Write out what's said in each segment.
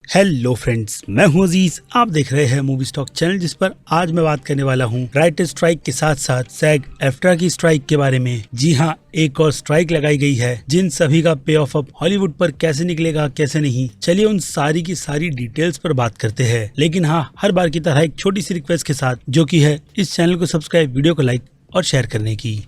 Hello friends, मैं हूं अजीज। आप देख रहे हैं मूवी स्टॉक चैनल, जिस पर आज मैं बात करने वाला हूं राइटर स्ट्राइक के साथ साथ सैग एफ्ट्रा की स्ट्राइक के बारे में। जी हां, एक और स्ट्राइक लगाई गई है, जिन सभी का पे ऑफ अब हॉलीवुड पर कैसे निकलेगा कैसे नहीं, चलिए उन सारी की सारी डिटेल्स पर बात करते हैं। लेकिन हाँ, हर बार की तरह एक छोटी सी रिक्वेस्ट के साथ, जो की है इस चैनल को सब्सक्राइब, वीडियो को लाइक और शेयर करने की।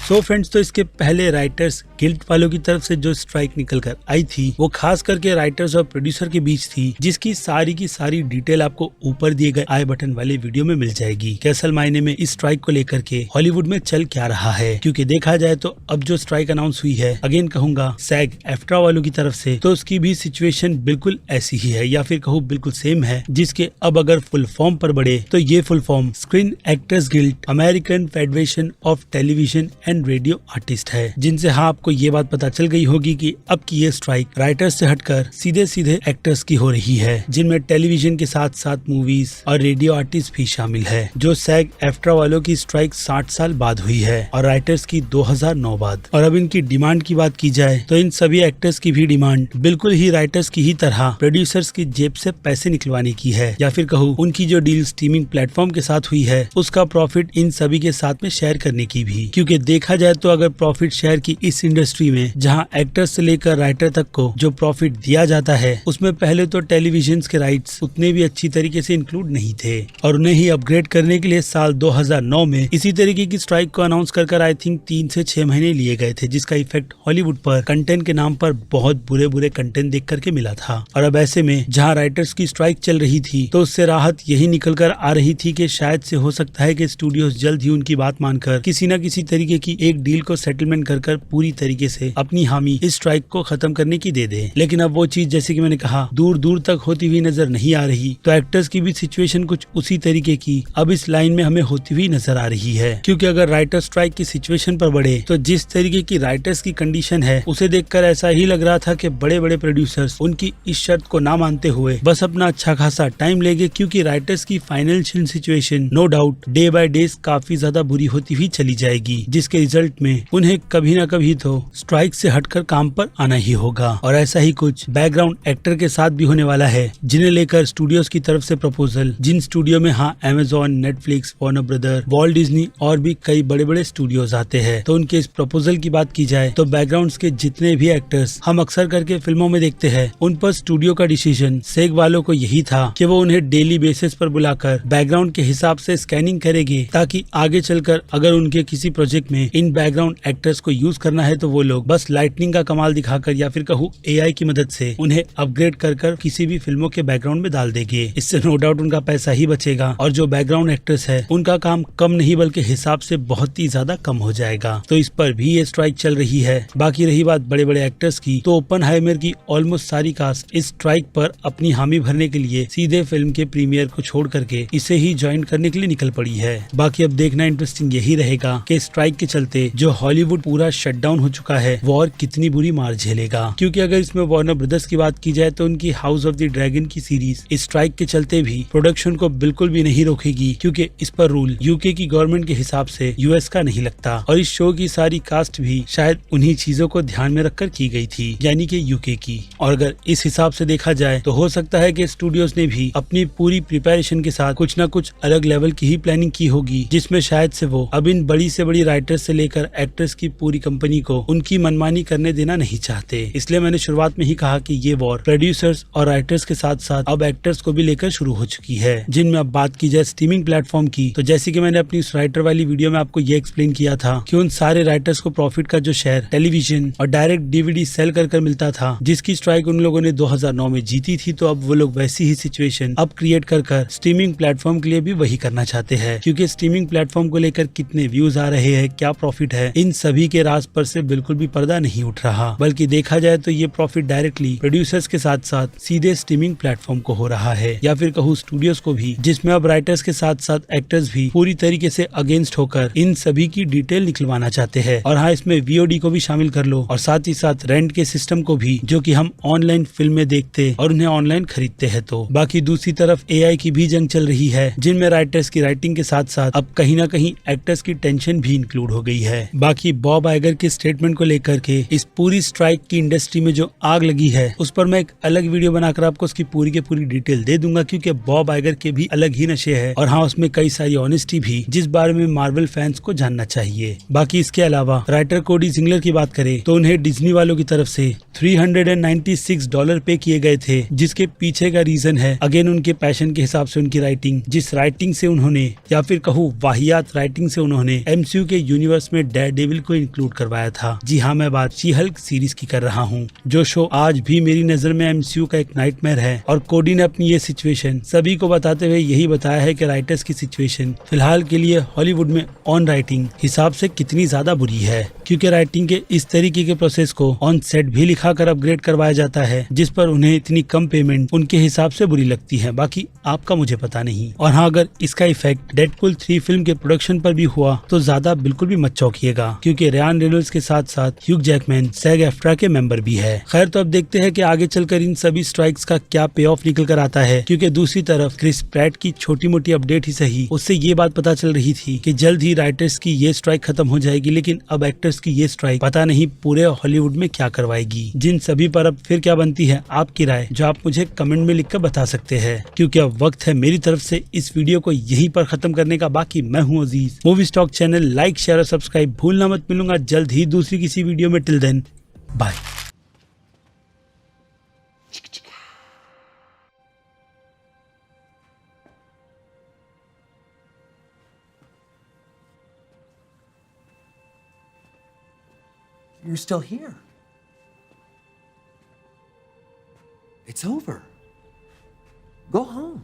सो फ्रेंड्स, तो इसके पहले राइटर्स गिल्ड वालों की तरफ से जो स्ट्राइक निकल कर आई थी, वो खास करके राइटर्स और प्रोड्यूसर के बीच थी, जिसकी सारी की सारी डिटेल आपको ऊपर दिए गए आई बटन वाले वीडियो में मिल जाएगी कि असल मायने में इस स्ट्राइक को लेकर के हॉलीवुड में चल क्या रहा है। क्योंकि देखा जाए तो अब जो स्ट्राइक अनाउंस हुई है, अगेन कहूंगा सैग एफ्ट्रा वालों की तरफ से, तो उसकी भी सिचुएशन बिल्कुल ऐसी ही है, या फिर कहूँ बिल्कुल सेम है। जिसके अब अगर फुल फॉर्म पर बढ़े तो ये full form screen actors guild American federation of television and radio artist है, जिनसे हाँ आपको ये बात पता चल गई होगी कि अब की ये स्ट्राइक राइटर्स से हटकर सीधे सीधे एक्टर्स की हो रही है, जिनमें टेलीविजन के साथ साथ मूवीज और रेडियो आर्टिस्ट भी शामिल है। जो सैग एफ्ट्रा वालों की स्ट्राइक 60 साल बाद हुई है और राइटर्स की 2009 बाद। और अब इनकी डिमांड की बात की जाए तो इन सभी एक्टर्स की भी डिमांड बिल्कुल ही राइटर्स की ही तरह प्रोड्यूसर्स की जेब से पैसे निकलवाने की है, या फिर कहूँ उनकी जो डील स्ट्रीमिंग प्लेटफॉर्म के साथ हुई है, उसका प्रॉफिट इन सभी के साथ में शेयर करने की भी। क्योंकि देखा जाए तो अगर प्रॉफिट शेयर की इस इंडस्ट्री में, जहां एक्टर्स से लेकर राइटर तक को जो प्रॉफिट दिया जाता है, उसमें पहले तो टेलीविजन के राइट्स उतने भी अच्छी तरीके से इंक्लूड नहीं थे, और उन्हें ही अपग्रेड करने के लिए साल 2009 में इसी तरीके की स्ट्राइक को अनाउंस कर आई थिंक 3 से 6 महीने लिए गए थे, जिसका इफेक्ट हॉलीवुड पर कंटेंट के नाम पर बहुत बुरे बुरे कंटेंट देख करके मिला था। और अब ऐसे में जहाँ राइटर्स की स्ट्राइक चल रही थी, तो उससे राहत यही निकल कर आ रही थी कि शायद से हो सकता है कि स्टूडियोज जल्द ही उनकी बात मानकर किसी न किसी तरीके की एक डील को सेटलमेंट कर पूरी तरीके से अपनी हामी इस स्ट्राइक को खत्म करने की दे दे। लेकिन अब वो चीज, जैसे कि मैंने कहा, दूर दूर तक होती हुई नजर नहीं आ रही। तो एक्टर्स की भी सिचुएशन कुछ उसी तरीके की अब इस लाइन में हमें होती हुई नजर आ रही है। क्योंकि अगर राइटर स्ट्राइक की सिचुएशन पर बढ़े, तो जिस तरीके की राइटर्स की कंडीशन है, उसे देखकर ऐसा ही लग रहा था कि बड़े बड़े प्रोड्यूसर्स उनकी इस शर्त को ना मानते हुए बस अपना अच्छा खासा टाइम लेंगे। क्योंकि राइटर्स की financial situation no doubt day by day काफी ज्यादा बुरी होती हुई चली जाएगी, जिसके रिजल्ट में उन्हें कभी ना कभी तो स्ट्राइक से हटकर काम पर आना ही होगा। और ऐसा ही कुछ बैकग्राउंड एक्टर के साथ भी होने वाला है, जिन्हें लेकर स्टूडियोज की तरफ से प्रपोजल, जिन स्टूडियो में हाँ Amazon, Netflix, Warner brother, Walt Disney और भी कई बड़े बड़े स्टूडियोज आते हैं, तो उनके इस प्रपोजल की बात की जाए तो बैकग्राउंड के जितने भी एक्टर्स हम अक्सर करके फिल्मों में देखते हैं, उन पर स्टूडियो का डिसीजन सैग वालों को यही था कि वो उन्हें डेली बेसिस पर बुलाकर बैकग्राउंड के हिसाब से स्कैनिंग करेंगे, ताकि आगे चलकर अगर उनके किसी प्रोजेक्ट में इन बैकग्राउंड एक्टर्स को यूज करना है, तो वो लोग बस लाइटनिंग का कमाल दिखाकर या फिर कहूँ एआई की मदद से उन्हें अपग्रेड कर किसी भी फिल्मों के बैकग्राउंड में डाल देंगे। इससे नो डाउट उनका पैसा ही बचेगा, और जो बैकग्राउंड एक्टर्स है उनका काम कम नहीं बल्कि हिसाब से बहुत ही ज्यादा कम हो जाएगा। तो इस पर भी ये स्ट्राइक चल रही है। बाकी रही बात बड़े बड़े एक्टर्स की, तो ओपनहाइमर की ऑलमोस्ट सारी कास्ट इस स्ट्राइक पर अपनी हामी भरने के लिए सीधे फिल्म के प्रीमियर को छोड़ करके इसे ही ज्वाइन करने के लिए निकल पड़ी है। बाकी अब देखना इंटरेस्टिंग यही रहेगा कि स्ट्राइक के चलते जो हॉलीवुड पूरा शटडाउन हो चुका है, वो और कितनी बुरी मार झेलेगा। क्योंकि अगर इसमें वार्नर ब्रदर्स की बात की जाए, तो उनकी हाउस ऑफ द ड्रैगन की सीरीज इस स्ट्राइक के चलते भी प्रोडक्शन को बिल्कुल भी नहीं रोकेगी, क्योंकि इस पर रूल यूके की गवर्नमेंट के हिसाब से यूएस का नहीं लगता। और इस शो की सारी कास्ट भी शायद उन्हीं चीजों को ध्यान में रखकर की गई थी, यानी कि यूके की। और अगर इस हिसाब से देखा जाए तो हो सकता है कि स्टूडियोज ने भी अपनी पूरी प्रिपरेशन के साथ कुछ न कुछ अलग लेवल की ही प्लानिंग की होगी, जिसमें शायद से वो अब इन बड़ी से बड़ी राइटर्स से लेकर एक्टर्स की पूरी कंपनी को उनकी मनमानी करने देना नहीं चाहते। इसलिए मैंने शुरुआत में ही कहा कि ये वॉर प्रोड्यूसर्स और राइटर्स के साथ साथ अब एक्टर्स को भी लेकर शुरू हो चुकी है। जिनमें अब बात की जाए स्ट्रीमिंग प्लेटफॉर्म की, तो जैसे कि मैंने अपनी उस राइटर वाली वीडियो में आपको ये एक्सप्लेन किया था कि उन सारे राइटर्स को प्रॉफिट का जो शेयर टेलीविजन और डायरेक्ट डीवीडी सेल कर मिलता था, जिसकी स्ट्राइक उन लोगों ने 2009 में जीती थी, तो अब वो लोग वैसी ही सिचुएशन अब क्रिएट कर स्ट्रीमिंग प्लेटफॉर्म के लिए भी वही करना चाहते हैं। क्योंकि स्ट्रीमिंग प्लेटफॉर्म को लेकर कितने व्यूज आ रहे हैं, क्या प्रॉफिट है, इन सभी के राज पर से बिल्कुल भी पर्दा नहीं उठ रहा, बल्कि देखा जाए तो ये प्रॉफिट डायरेक्टली प्रोड्यूसर्स के साथ साथ सीधे स्ट्रीमिंग प्लेटफॉर्म को हो रहा है, या फिर कहूँ स्टूडियोज को भी, जिसमें अब राइटर्स के साथ साथ एक्टर्स भी पूरी तरीके से अगेंस्ट होकर इन सभी की डिटेल निकलवाना चाहते हैं। और हाँ, इसमें वीओडी को भी शामिल कर लो, और साथ ही साथ रेंट के सिस्टम को भी, जो कि हम ऑनलाइन फिल्में देखते और उन्हें ऑनलाइन खरीदते हैं। तो बाकी दूसरी तरफ एआई की भी जंग चल रही है, जिनमें राइटर्स की राइटिंग के साथ साथ अब कहीं ना कहीं एक्टर्स की टेंशन भी इंक्लूड हो गई है। बाकी बॉब आइगर के स्टेटमेंट रिक्रूटमेंट को लेकर के इस पूरी स्ट्राइक की इंडस्ट्री में जो आग लगी है उस पर मैं एक अलग वीडियो बनाकर आपको उसकी पूरी की पूरी डिटेल दे दूंगा, क्योंकि बॉब आइगर के भी अलग ही नशे है और हाँ उसमें कई सारी ऑनेस्टी भी जिस बारे में मार्वल फैंस को जानना चाहिए। बाकी इसके अलावा राइटर कोडी जिंगलर की बात करें तो उन्हें डिज्नी वालों की तरफ से $396 पे किए गए थे, जिसके पीछे का रीजन है अगेन उनके पैशन के हिसाब से उनकी राइटिंग, जिस राइटिंग से उन्होंने या फिर कहूँ वाहियात राइटिंग से उन्होंने एमसीयू के यूनिवर्स में डेयरडेविल को इंक्लूड करवाया था। जी हाँ, मैं बात शी हल्क सीरीज की कर रहा हूँ, जो शो आज भी मेरी नजर में एमसीयू का एक नाइटमेयर है। और कोडी ने अपनी ये सिचुएशन सभी को बताते हुए यही बताया है कि राइटर्स की सिचुएशन फिलहाल के लिए हॉलीवुड में ऑन राइटिंग हिसाब से कितनी ज्यादा बुरी है, क्योंकि राइटिंग के इस तरीके के प्रोसेस को ऑन सेट भी लिखा कर अपग्रेड करवाया जाता है, जिस पर उन्हें इतनी कम पेमेंट उनके हिसाब से बुरी लगती है। बाकी आपका मुझे पता नहीं। और हाँ, अगर इसका इफेक्ट डेडपुल 3 फिल्म के प्रोडक्शन पर भी हुआ तो ज्यादा बिल्कुल भी मत चौंकिएगा, क्योंकि रियान रेनॉल्ड्स के साथ साथ ह्यूग जैकमैन सैग एफ्ट्रा के मेंबर भी है। खैर, तो अब देखते हैं कि आगे चलकर इन सभी स्ट्राइक्स का क्या पे ऑफ निकल कर आता है, क्योंकि दूसरी तरफ क्रिस प्रैट की छोटी मोटी अपडेट ही सही, उससे ये बात पता चल रही थी कि जल्द ही राइटर्स की ये स्ट्राइक खत्म हो जाएगी, लेकिन अब एक्टर्स की ये स्ट्राइक पता नहीं पूरे हॉलीवुड में क्या करवाएगी। जिन सभी पर अब फिर क्या बनती है आपकी राय, जो आप मुझे कमेंट में लिखकर बता सकते हैं, क्योंकि अब वक्त है मेरी तरफ से इस वीडियो को यहीं पर खत्म करने का। बाकी मैं हूँ Aziz, movie stock channel like share और सब्सक्राइब भूलना मत। मिलूंगा जल्द ही दूसरी किसी वीडियो में। Till then bye. You're still here. It's over. Go home.